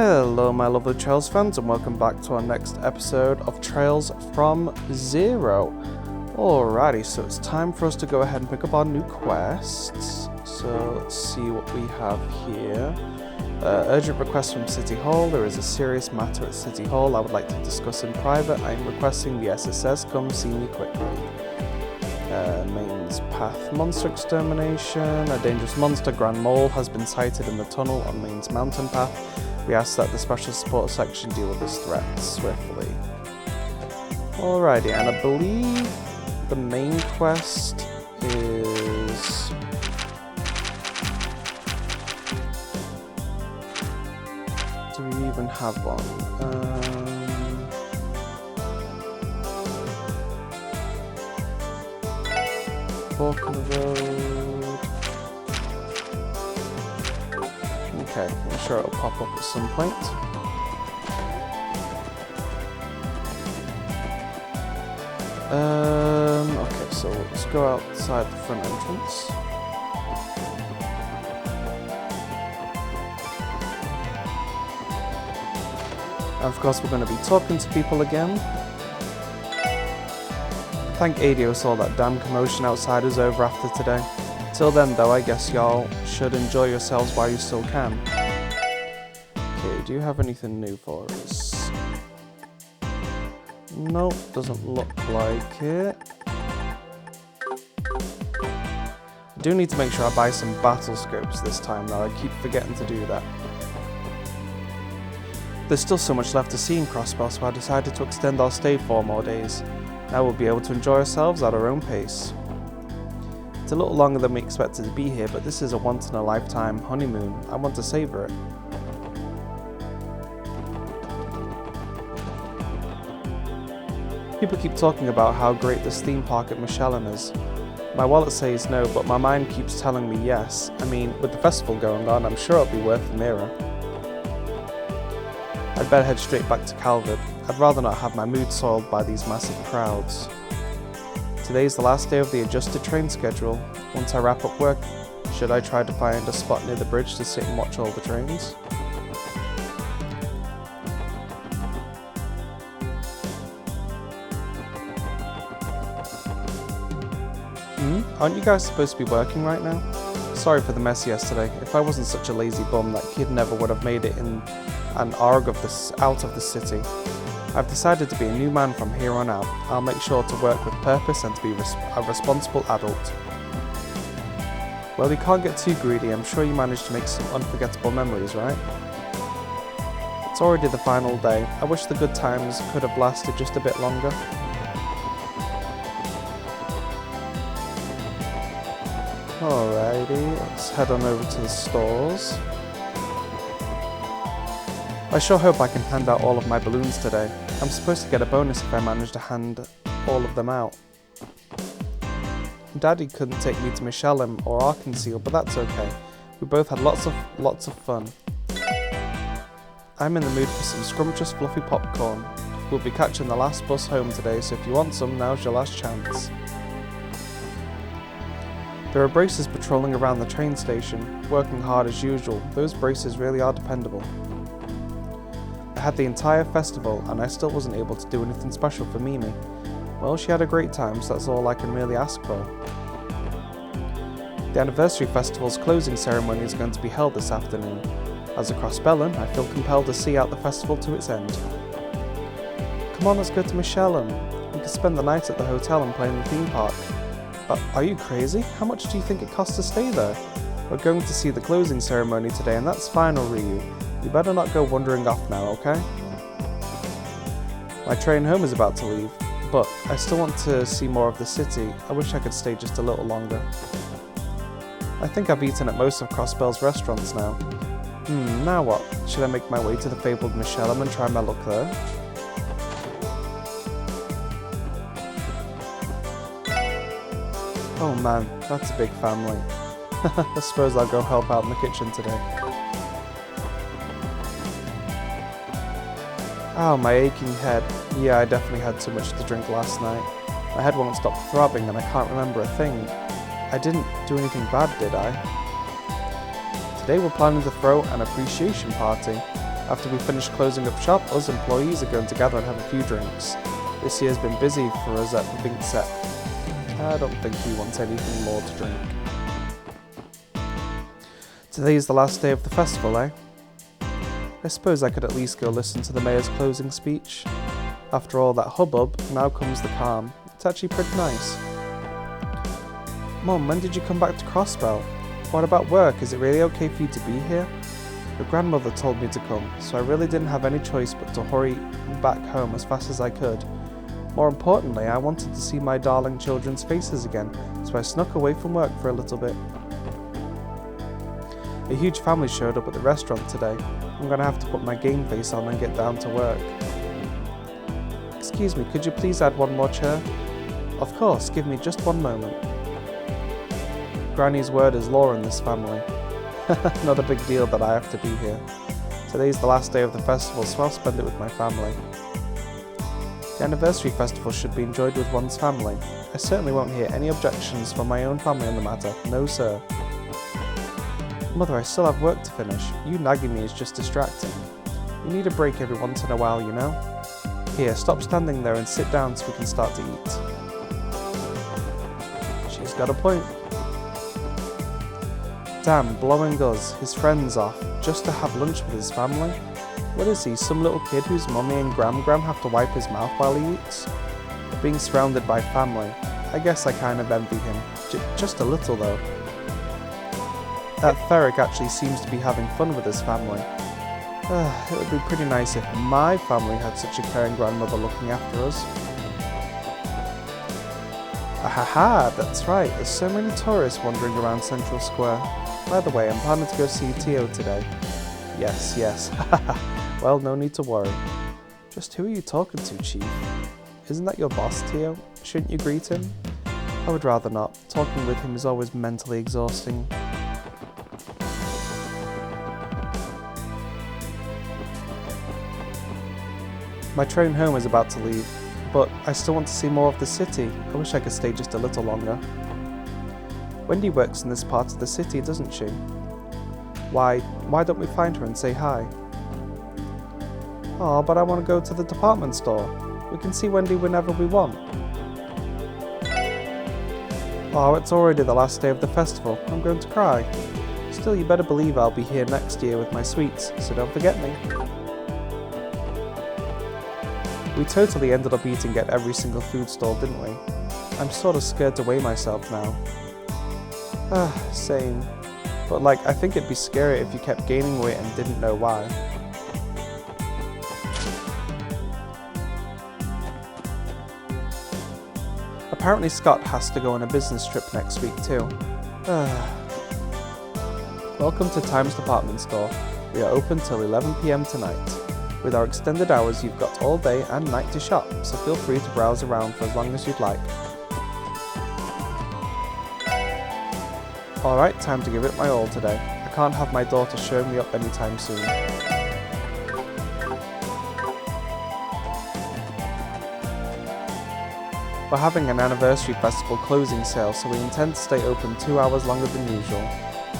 Hello my lovely Trails fans and welcome back to our next episode of Trails from Zero. Alrighty, so it's time for us to go ahead and pick up our new quests. So let's see what we have here. Urgent request from City Hall. There is a serious matter at City Hall I would like to discuss in private. I am requesting the SSS come see me quickly. Mains path monster extermination. A dangerous monster, Grand Mole, has been sighted in the tunnel on Mains mountain path. We ask that the special support section deal with this threat swiftly. Alrighty, and I believe the main quest is... do we even have one? Fork in the road. Okay, I'm sure it'll pop up at some point. Okay, so let's go outside the front entrance. And of course we're going to be talking to people again. Thank Adios all that damn commotion outside is over after today. Till then though, I guess y'all should enjoy yourselves while you still can. Okay, do you have anything new for us? Nope, doesn't look like it. I do need to make sure I buy some battle scopes this time though, I keep forgetting to do that. There's still so much left to see in Crossbell, so I decided to extend our stay 4 more days. Now we'll be able to enjoy ourselves at our own pace. It's a little longer than we expected to be here, but this is a once-in-a-lifetime honeymoon. I want to savor it. People keep talking about how great this theme park at Michelin is. My wallet says no, but my mind keeps telling me yes. I mean, with the festival going on, I'm sure it'll be worth the mirror. I'd better head straight back to Calvert. I'd rather not have my mood soiled by these massive crowds. Today's the last day of the adjusted train schedule. Once I wrap up work, should I try to find a spot near the bridge to sit and watch all the trains? Aren't you guys supposed to be working right now? Sorry for the mess yesterday. If I wasn't such a lazy bum, that kid never would have made it in an ARG out of the city. I've decided to be a new man from here on out. I'll make sure to work with purpose and to be a responsible adult. Well, you can't get too greedy. I'm sure you managed to make some unforgettable memories, right? It's already the final day. I wish the good times could have lasted just a bit longer. Alrighty, let's head on over to the stores. I sure hope I can hand out all of my balloons today. I'm supposed to get a bonus if I manage to hand all of them out. Daddy couldn't take me to Michelin or Arkansas, but that's okay. We both had lots of fun. I'm in the mood for some scrumptious fluffy popcorn. We'll be catching the last bus home today, so if you want some, now's your last chance. There are braces patrolling around the train station, working hard as usual. Those braces really are dependable. I had the entire festival and I still wasn't able to do anything special for Mimi. Well, she had a great time, so that's all I can really ask for. The anniversary festival's closing ceremony is going to be held this afternoon. As a Crossbellan, I feel compelled to see out the festival to its end. Come on, let's go to Michelin. We could spend the night at the hotel and play in the theme park. Are you crazy? How much do you think it costs to stay there? We're going to see the closing ceremony today and that's final, Ryu. You better not go wandering off now, okay? My train home is about to leave, but I still want to see more of the city. I wish I could stay just a little longer. I think I've eaten at most of Crossbell's restaurants now. Now what? Should I make my way to the fabled Michelin and try my luck there? Oh man, that's a big family. I suppose I'll go help out in the kitchen today. Oh, my aching head. Yeah, I definitely had too much to drink last night. My head won't stop throbbing and I can't remember a thing. I didn't do anything bad, did I? Today we're planning to throw an appreciation party. After we finish closing up shop, us employees are going to gather and have a few drinks. This year's been busy for us at the Bink Set. I don't think he wants anything more to drink. Today is the last day of the festival, eh? I suppose I could at least go listen to the mayor's closing speech. After all that hubbub, now comes the calm. It's actually pretty nice. Mum, when did you come back to Crossbell? What about work? Is it really okay for you to be here? Your grandmother told me to come, so I really didn't have any choice but to hurry back home as fast as I could. More importantly, I wanted to see my darling children's faces again, so I snuck away from work for a little bit. A huge family showed up at the restaurant today. I'm gonna have to put my game face on and get down to work. Excuse me, could you please add one more chair? Of course, give me just one moment. Granny's word is law in this family. Not a big deal that I have to be here. Today's the last day of the festival, so I'll spend it with my family. The anniversary festival should be enjoyed with one's family. I certainly won't hear any objections from my own family on the matter. No, sir. Mother, I still have work to finish. You nagging me is just distracting. You need a break every once in a while, you know? Here, stop standing there and sit down so we can start to eat. She's got a point. Damn, blowing us, his friends off, just to have lunch with his family? What is he, some little kid whose mummy and gram have to wipe his mouth while he eats? Being surrounded by family, I guess I kind of envy him. Just a little though. That Theric actually seems to be having fun with his family. It would be pretty nice if my family had such a caring grandmother looking after us. Ahaha, that's right, there's so many tourists wandering around Central Square. By the way, I'm planning to go see Tio today. Yes, well, no need to worry. Just who are you talking to, Chief? Isn't that your boss, Tio? Shouldn't you greet him? I would rather not. Talking with him is always mentally exhausting. My train home is about to leave, but I still want to see more of the city. I wish I could stay just a little longer. Wendy works in this part of the city, doesn't she? Why don't we find her and say hi? Oh, but I want to go to the department store. We can see Wendy whenever we want. Oh, it's already the last day of the festival. I'm going to cry. Still, you better believe I'll be here next year with my sweets, so don't forget me. We totally ended up eating at every single food stall, didn't we? I'm sort of scared to weigh myself now. Same. But I think it'd be scary if you kept gaining weight and didn't know why. Apparently Scott has to go on a business trip next week too. Welcome to Time's department store. We are open till 11 PM tonight. With our extended hours, you've got all day and night to shop, so feel free to browse around for as long as you'd like. Alright, time to give it my all today. I can't have my daughter showing me up anytime soon. We're having an anniversary festival closing sale, so we intend to stay open 2 hours longer than usual.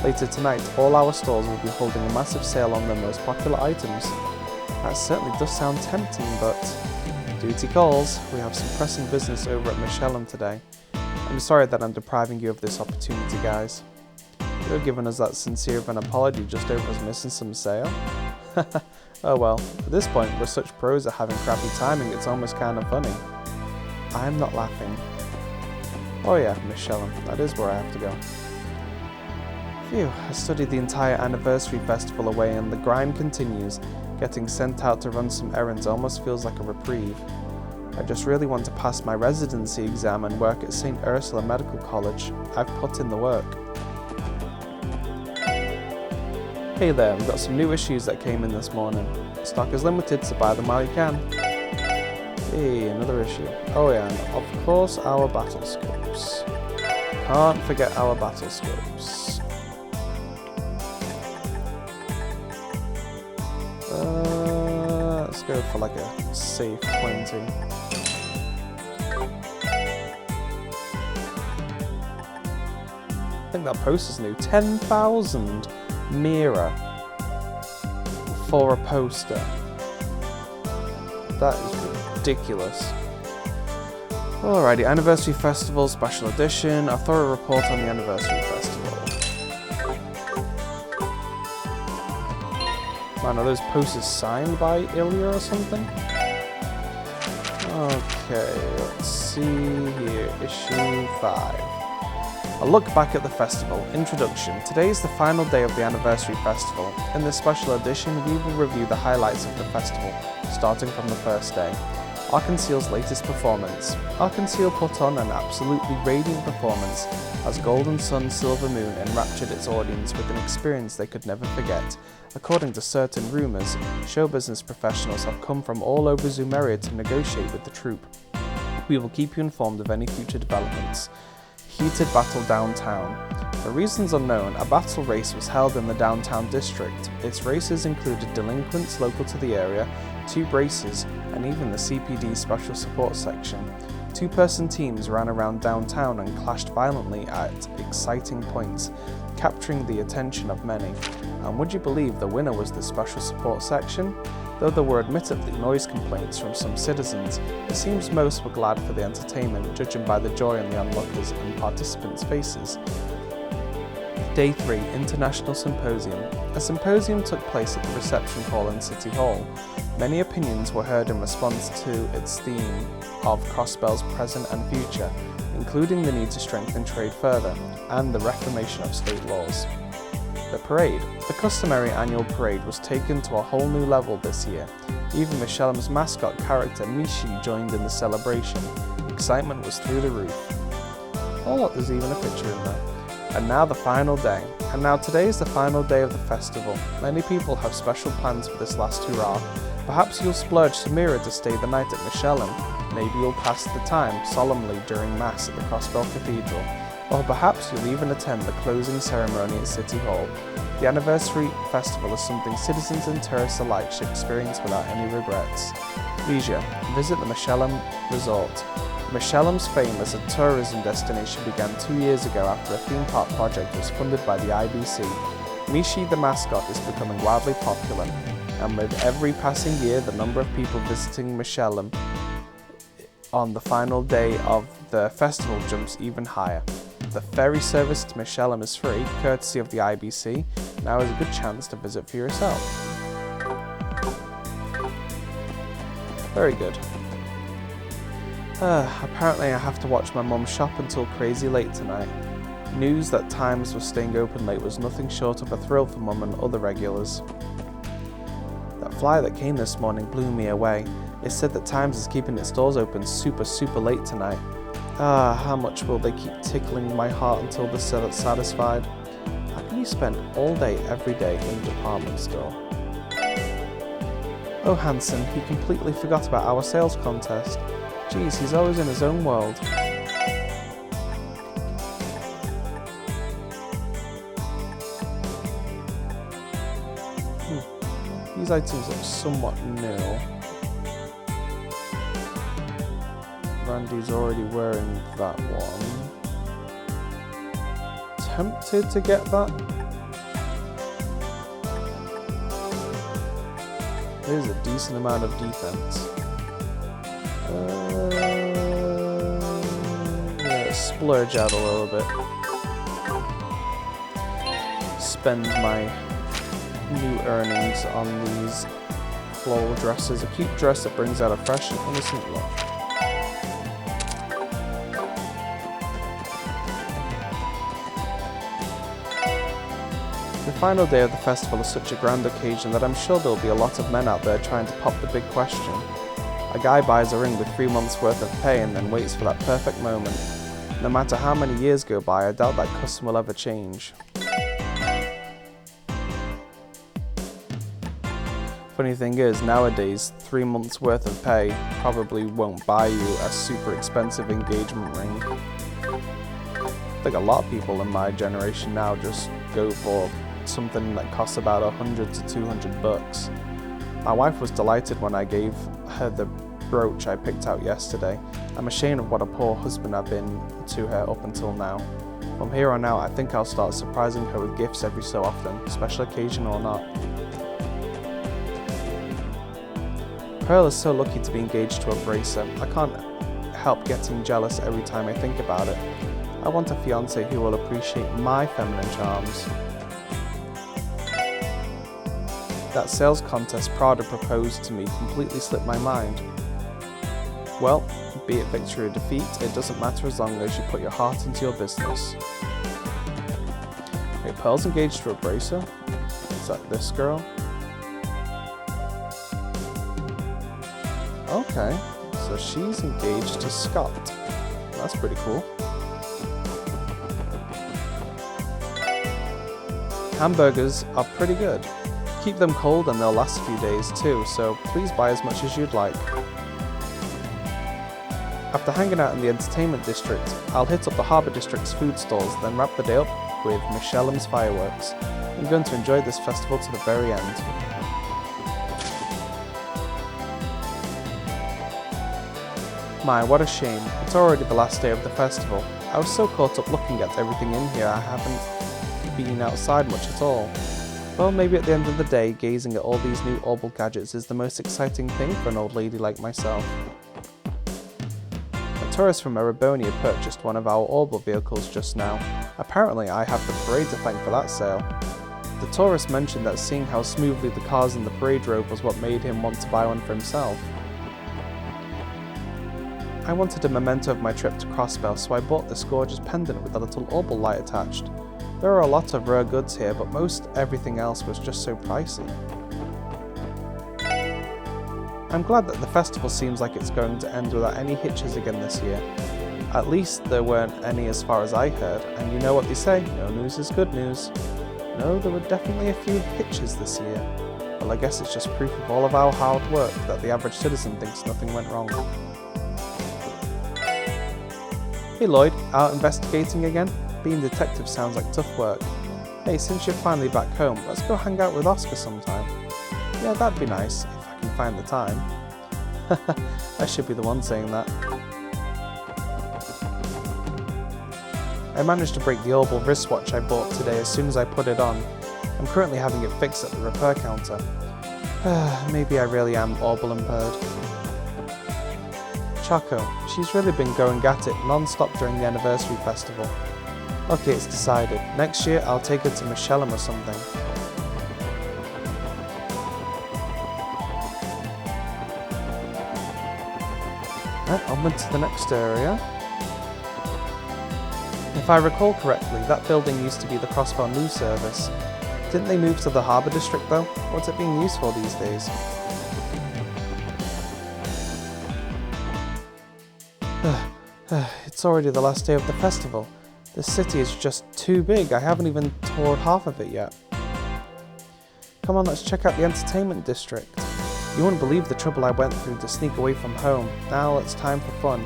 Later tonight, all our stores will be holding a massive sale on their most popular items. That certainly does sound tempting, but duty calls. We have some pressing business over at Michelin today. I'm sorry that I'm depriving you of this opportunity, guys. You're giving us that sincere of an apology just over us missing some sale? Oh well, at this point we're such pros at having crappy timing it's almost kind of funny. I'm not laughing. Oh yeah, Michelin, that is where I have to go. Phew, I studied the entire anniversary festival away and the grind continues. Getting sent out to run some errands almost feels like a reprieve. I just really want to pass my residency exam and work at St. Ursula Medical College. I've put in the work. Hey there, we've got some new issues that came in this morning. Stock is limited, so buy them while you can. Hey, another issue. Oh yeah, and of course our battle scopes. Can't forget our battle scopes. Let's go for a safe 20. I think that post is new. 10,000 Mira. for a poster. That is ridiculous. Alrighty, Anniversary Festival Special Edition. A thorough report on the Anniversary Festival. Man, are those posters signed by Ilya or something? Okay, let's see here. Issue 5. A look back at the festival. Introduction. Today is the final day of the Anniversary Festival. In this special edition, we will review the highlights of the festival, starting from the first day. Arkansas's latest performance. Arkansas put on an absolutely radiant performance as Golden Sun Silver Moon enraptured its audience with an experience they could never forget. According to certain rumours, show business professionals have come from all over Zumeria to negotiate with the troupe. We will keep you informed of any future developments. Heated battle downtown. For reasons unknown, a battle race was held in the downtown district. Its races included delinquents local to the area, 2 braces, and even the CPD Special Support Section. 2-person teams ran around downtown and clashed violently at exciting points, capturing the attention of many. And would you believe the winner was the Special Support Section? Though there were admittedly noise complaints from some citizens, it seems most were glad for the entertainment, judging by the joy on the onlookers' and participants' faces. Day 3, International Symposium. A symposium took place at the reception hall in City Hall. Many opinions were heard in response to its theme of Crossbell's present and future, including the need to strengthen trade further, and the reformation of state laws. The parade. The customary annual parade was taken to a whole new level this year. Even Michelle's mascot character Mishi joined in the celebration. Excitement was through the roof. Oh look, there's even a picture in there. And now the final day. And now today is the final day of the festival. Many people have special plans for this last hurrah. Perhaps you'll splurge Samira to stay the night at Michelle's. Maybe you'll pass the time solemnly during Mass at the Crossbell Cathedral. Or perhaps you'll even attend the closing ceremony at City Hall. The Anniversary Festival is something citizens and tourists alike should experience without any regrets. Leisure. Visit the Michelle's Resort. Michelle's fame as a tourism destination began 2 years ago after a theme park project was funded by the IBC. Mishi the mascot is becoming wildly popular, and with every passing year the number of people visiting Michelle's on the final day of the festival jumps even higher. The ferry service to Michelle's is free, courtesy of the IBC. Now is a good chance to visit for yourself. Very good. Apparently I have to watch my mum shop until crazy late tonight. News that Times was staying open late was nothing short of a thrill for mum and other regulars. That flyer that came this morning blew me away. It said that Times is keeping its doors open super late tonight. How much will they keep tickling my heart until they're satisfied? How can you spend all day every day in a department store? Oh Hanson, he completely forgot about our sales contest. Geez, he's always in his own world. These items look somewhat new. Randy's already wearing that one. Tempted to get that. There's a decent amount of defense. Yeah, splurge out a little bit. Spend my new earnings on these floral dresses. A cute dress that brings out a fresh and innocent look. The final day of the festival is such a grand occasion that I'm sure there'll be a lot of men out there trying to pop the big question. A guy buys a ring with 3 months worth of pay and then waits for that perfect moment. No matter how many years go by, I doubt that custom will ever change. Funny thing is, nowadays, 3 months worth of pay probably won't buy you a super expensive engagement ring. I think a lot of people in my generation now just go for something that costs about 100 to 200 bucks. My wife was delighted when I gave her the brooch I picked out yesterday. I'm ashamed of what a poor husband I've been to her up until now. From here on out, I think I'll start surprising her with gifts every so often, special occasion or not. Pearl is so lucky to be engaged to a bracer. I can't help getting jealous every time I think about it. I want a fiancé who will appreciate my feminine charms. That sales contest Prada proposed to me completely slipped my mind. Well, be it victory or defeat, it doesn't matter as long as you put your heart into your business. Okay, Pearl's engaged to a bracer. Is that this girl? Okay, so she's engaged to Scott. That's pretty cool. Hamburgers are pretty good. Keep them cold and they'll last a few days too, so please buy as much as you'd like. After hanging out in the entertainment district, I'll hit up the Harbour District's food stalls, then wrap the day up with Michelle's fireworks. I'm going to enjoy this festival to the very end. My, what a shame. It's already the last day of the festival. I was so caught up looking at everything in here I haven't been outside much at all. Well, maybe at the end of the day, gazing at all these new Orbital gadgets is the most exciting thing for an old lady like myself. A tourist from Erebonia purchased one of our Orbital vehicles just now. Apparently I have the parade to thank for that sale. The tourist mentioned that seeing how smoothly the cars in the parade drove was what made him want to buy one for himself. I wanted a memento of my trip to Crossbell, so I bought this gorgeous pendant with a little Orbital light attached. There are a lot of rare goods here, but most everything else was just so pricey. I'm glad that the festival seems like it's going to end without any hitches again this year. At least there weren't any as far as I heard, and you know what they say, no news is good news. No, there were definitely a few hitches this year. Well, I guess it's just proof of all of our hard work that the average citizen thinks nothing went wrong. Hey Lloyd, out investigating again? Being a detective sounds like tough work. Hey, since you're finally back home, let's go hang out with Oscar sometime. Yeah, that'd be nice, if I can find the time. I should be the one saying that. I managed to break the Orbital wristwatch I bought today as soon as I put it on. I'm currently having it fixed at the repair counter. Maybe I really am Orbital impaired. Chaco, she's really been going at it non-stop during the anniversary festival. Okay, it's decided. Next year I'll take her to Michelle or something. Onward to the next area. If I recall correctly, that building used to be the Crossbell News Service. Didn't they move to the Harbour District though? What's it being used for these days? It's already the last day of the festival. This city is just too big. I haven't even toured half of it yet. Come on, let's check out the entertainment district. You wouldn't believe the trouble I went through to sneak away from home. Now it's time for fun.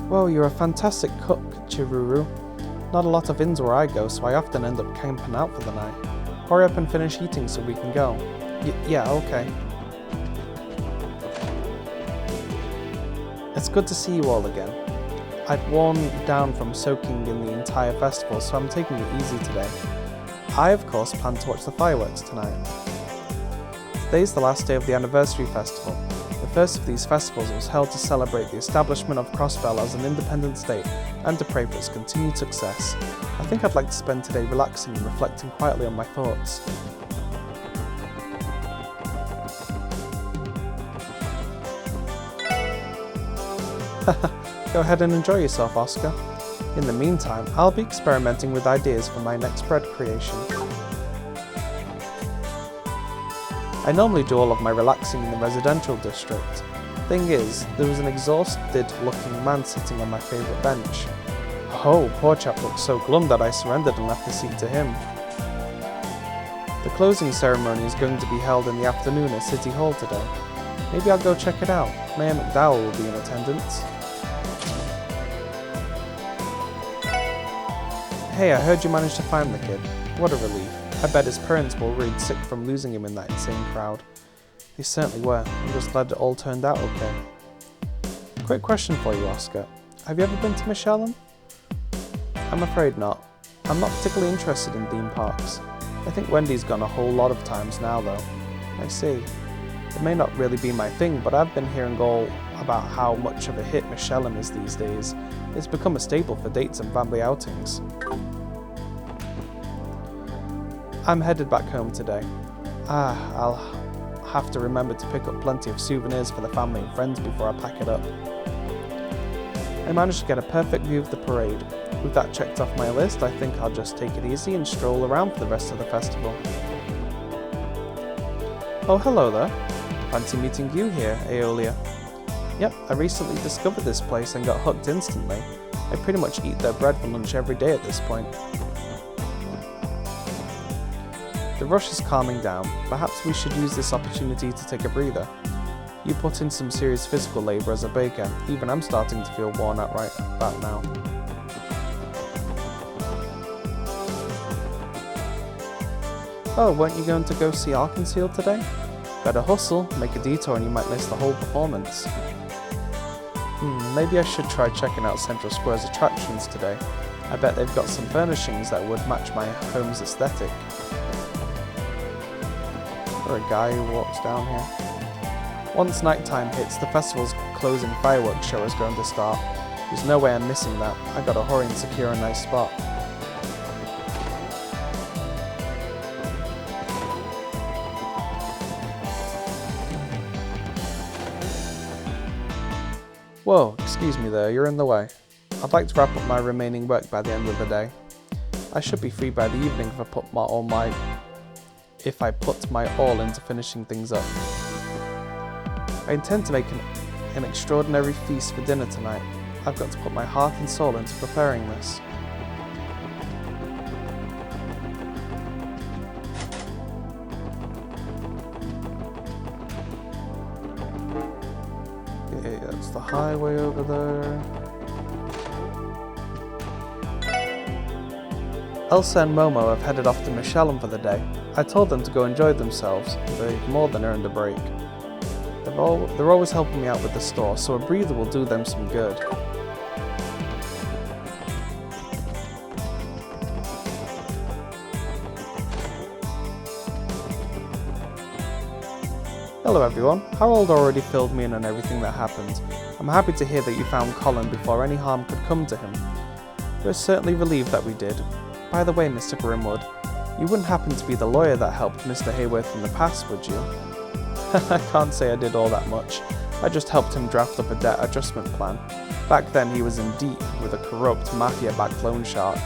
Well, you're a fantastic cook, Chiruru. Not a lot of inns where I go, so I often end up camping out for the night. Hurry up and finish eating so we can go. Yeah, okay. It's good to see you all again. I'd worn down from soaking in the entire festival, so I'm taking it easy today. I, of course, plan to watch the fireworks tonight. Today's the last day of the anniversary festival. The first of these festivals was held to celebrate the establishment of Crossbell as an independent state and to pray for its continued success. I think I'd like to spend today relaxing and reflecting quietly on my thoughts. Go ahead and enjoy yourself, Oscar. In the meantime, I'll be experimenting with ideas for my next bread creation. I normally do all of my relaxing in the residential district. Thing is, there was an exhausted-looking man sitting on my favourite bench. Oh, poor chap looked so glum that I surrendered and left the seat to him. The closing ceremony is going to be held in the afternoon at City Hall today. Maybe I'll go check it out. Mayor McDowell will be in attendance. Hey, I heard you managed to find the kid. What a relief. I bet his parents were worried sick from losing him in that insane crowd. They certainly were. I'm just glad it all turned out okay. Quick question for you, Oscar. Have you ever been to Michelin? I'm afraid not. I'm not particularly interested in theme parks. I think Wendy's gone a whole lot of times now though. I see. It may not really be my thing, but I've been hearing all about how much of a hit Michelin is these days. It's become a staple for dates and family outings. I'm headed back home today. I'll have to remember to pick up plenty of souvenirs for the family and friends before I pack it up. I managed to get a perfect view of the parade. With that checked off my list, I think I'll just take it easy and stroll around for the rest of the festival. Oh, hello there. Fancy meeting you here, Aeolia. Yep, I recently discovered this place and got hooked instantly. I pretty much eat their bread for lunch every day at this point. The rush is calming down. Perhaps we should use this opportunity to take a breather. You put in some serious physical labour as a baker. Even I'm starting to feel worn out right about now. Oh, weren't you going to go see Arkansas today? Better hustle, make a detour and you might miss the whole performance. Maybe I should try checking out Central Square's attractions today. I bet they've got some furnishings that would match my home's aesthetic. Or a guy who walks down here. Once nighttime hits, the festival's closing fireworks show is going to start. There's no way I'm missing that. I gotta hurry and secure a nice spot. Whoa, excuse me there, you're in the way. I'd like to wrap up my remaining work by the end of the day. I should be free by the evening if I put my all into finishing things up. I intend to make an extraordinary feast for dinner tonight. I've got to put my heart and soul into preparing this. Okay, that's the highway over there. Elsa and Momo have headed off to Michelin for the day. I told them to go enjoy themselves. They've more than earned a break. They're always helping me out with the store, so a breather will do them some good. Hello everyone, Harold already filled me in on everything that happened. I'm happy to hear that you found Colin before any harm could come to him. We're certainly relieved that we did. By the way, Mr. Grimwood, you wouldn't happen to be the lawyer that helped Mr. Hayworth in the past, would you? I can't say I did all that much. I just helped him draft up a debt adjustment plan. Back then he was in deep with a corrupt mafia-backed loan shark.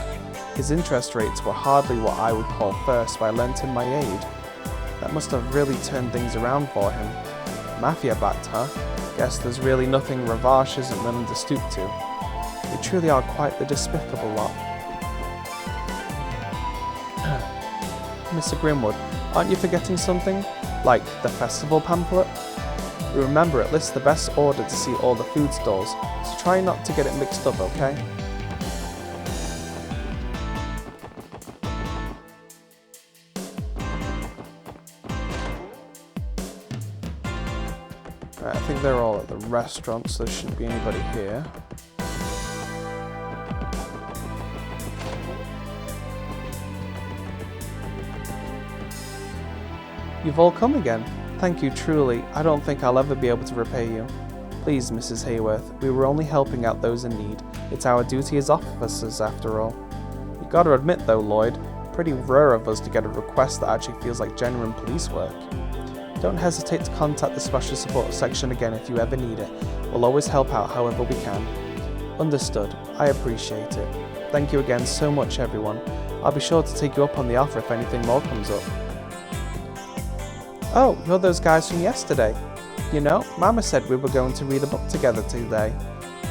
His interest rates were hardly what I would call fair, so I lent him my aid. That must have really turned things around for him. Mafia-backed, huh? Guess there's really nothing Ravache isn't willing to stoop to. They truly are quite the despicable lot. Mr. Grimwood, aren't you forgetting something? Like the festival pamphlet? Remember, it lists the best order to see all the food stalls, so try not to get it mixed up, okay? Right, I think they're all at the restaurant, so there shouldn't be anybody here. You've all come again. Thank you truly. I don't think I'll ever be able to repay you. Please, Mrs. Hayworth, we were only helping out those in need. It's our duty as officers, after all. You gotta admit though, Lloyd, pretty rare of us to get a request that actually feels like genuine police work. Don't hesitate to contact the Special Support section again if you ever need it. We'll always help out however we can. Understood. I appreciate it. Thank you again so much, everyone. I'll be sure to take you up on the offer if anything more comes up. Oh, you're those guys from yesterday. You know, Mama said we were going to read a book together today,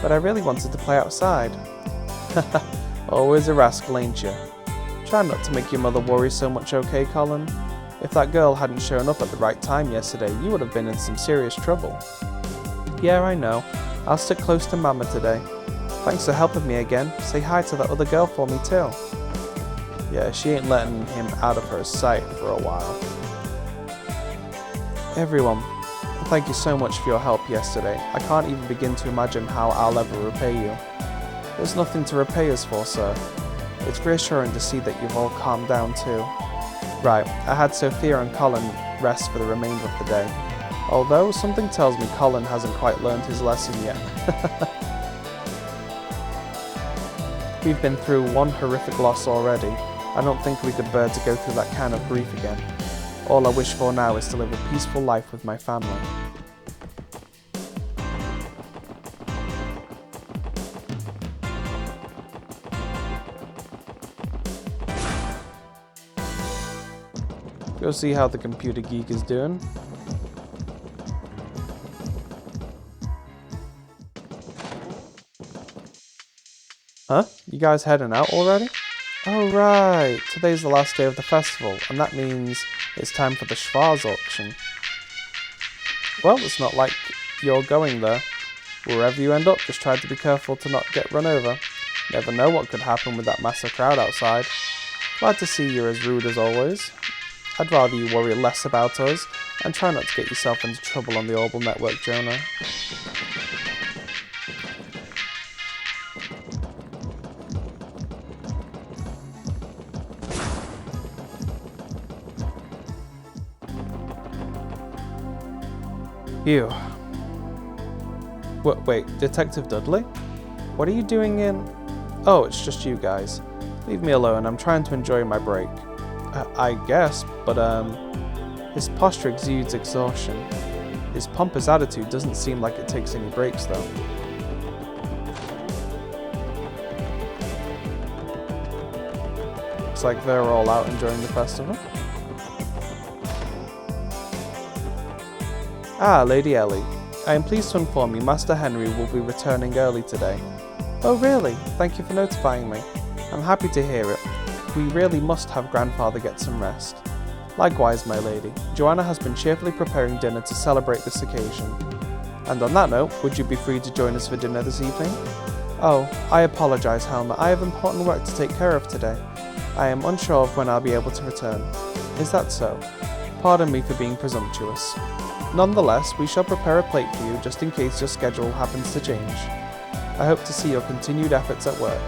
but I really wanted to play outside. Always a rascal, ain't you? Try not to make your mother worry so much, okay, Colin? If that girl hadn't shown up at the right time yesterday, you would have been in some serious trouble. Yeah, I know. I'll stick close to Mama today. Thanks for helping me again. Say hi to that other girl for me too. Yeah, she ain't letting him out of her sight for a while. Everyone, Thank you so much for your help yesterday. I can't even begin to imagine how I'll ever repay you. There's nothing to repay us for, sir. It's reassuring to see that you've all calmed down too. Right, I had Sophia and Colin rest for the remainder of the day. Although, something tells me Colin hasn't quite learned his lesson yet. We've been through one horrific loss already. I don't think we could bear to go through that kind of grief again. All I wish for now is to live a peaceful life with my family. Go see how the computer geek is doing. Huh? You guys heading out already? Oh right, today's the last day of the festival, and that means it's time for the Schwarz auction. Well, it's not like you're going there. Wherever you end up, just try to be careful to not get run over. Never know what could happen with that massive crowd outside. Glad to see you're as rude as always. I'd rather you worry less about us, and try not to get yourself into trouble on the Orbital Network, Jonah. Phew. Wait, Detective Dudley? What are you doing in... Oh, it's just you guys. Leave me alone, I'm trying to enjoy my break. I guess, but his posture exudes exhaustion. His pompous attitude doesn't seem like it takes any breaks though. Looks like they're all out enjoying the festival. Ah, Lady Ellie. I am pleased to inform you Master Henry will be returning early today. Oh really? Thank you for notifying me. I'm happy to hear it. We really must have Grandfather get some rest. Likewise, my lady. Joanna has been cheerfully preparing dinner to celebrate this occasion. And on that note, would you be free to join us for dinner this evening? Oh, I apologise, Helma. I have important work to take care of today. I am unsure of when I'll be able to return. Is that so? Pardon me for being presumptuous. Nonetheless, we shall prepare a plate for you just in case your schedule happens to change. I hope to see your continued efforts at work.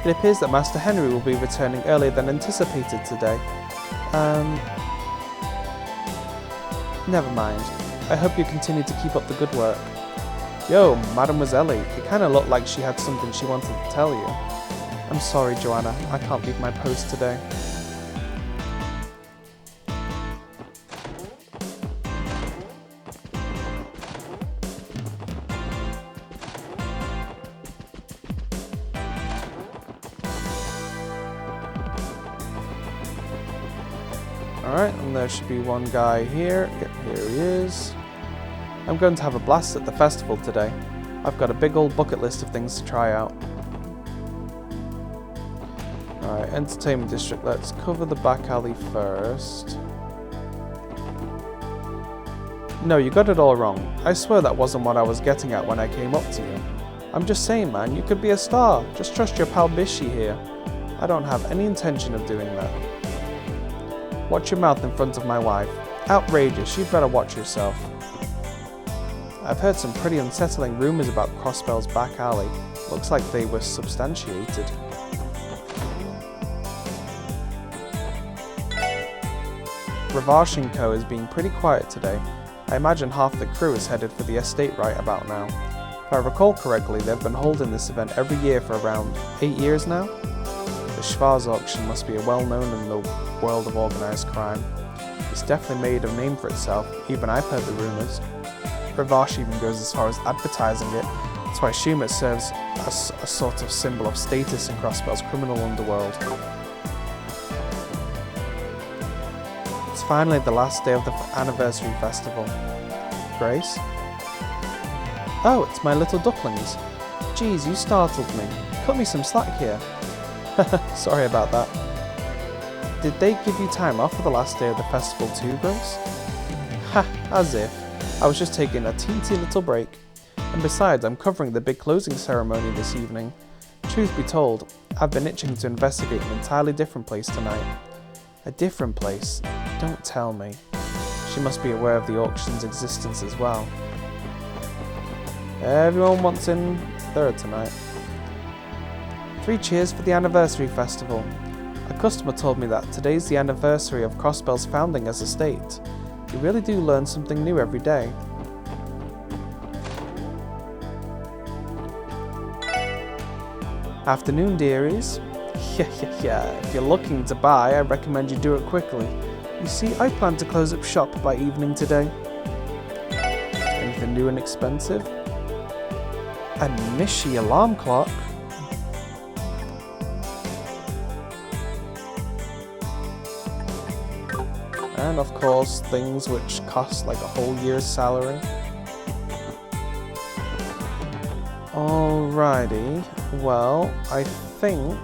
It appears that Master Henry will be returning earlier than anticipated today. Never mind. I hope you continue to keep up the good work. Yo, Mademoiselle, it kinda looked like she had something she wanted to tell you. I'm sorry, Joanna, I can't leave my post today. Alright, and there should be one guy here. Yep, here he is. I'm going to have a blast at the festival today. I've got a big old bucket list of things to try out. Alright, Entertainment District. Let's cover the back alley first. No, you got it all wrong. I swear that wasn't what I was getting at when I came up to you. I'm just saying, man, you could be a star. Just trust your pal Bishy here. I don't have any intention of doing that. Watch your mouth in front of my wife. Outrageous, you'd better watch yourself. I've heard some pretty unsettling rumours about Crossbell's back alley. Looks like they were substantiated. Ravash & Co is being pretty quiet today. I imagine half the crew is headed for the estate right about now. If I recall correctly, they've been holding this event every year for around 8 years now. The Schwarz auction must be well-known in the world of organised crime. It's definitely made a name for itself, even I've heard the rumours. Ravash even goes as far as advertising it, so I assume it serves as a sort of symbol of status in Crossbell's criminal underworld. It's finally the last day of the anniversary festival. Grace? Oh, it's my little ducklings. Geez, you startled me. Cut me some slack here. Sorry about that. Did they give you time off for the last day of the festival too, Grace? Ha, as if. I was just taking a teensy little break. And besides, I'm covering the big closing ceremony this evening. Truth be told, I've been itching to investigate an entirely different place tonight. A different place? Don't tell me. She must be aware of the auction's existence as well. Everyone wants in third tonight. 3 cheers for the anniversary festival. A customer told me that today's the anniversary of Crossbell's founding as a state. You really do learn something new every day. Afternoon, dearies. Yeah. If you're looking to buy, I recommend you do it quickly. You see, I plan to close up shop by evening today. Anything new and expensive? A Nishi alarm clock? And of course, things which cost like a whole year's salary. Alrighty, well, I think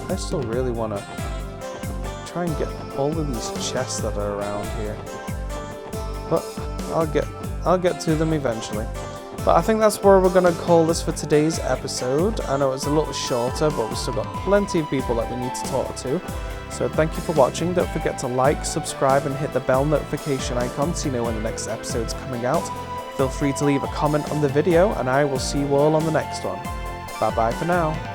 I still really want to try and get all of these chests that are around here, but I'll get to them eventually. But I think that's where we're going to call this for today's episode. I know it's a little shorter, but we've still got plenty of people that we need to talk to. So thank you for watching. Don't forget to like, subscribe, and hit the bell notification icon so you know when the next episode's coming out. Feel free to leave a comment on the video, and I will see you all on the next one. Bye bye for now.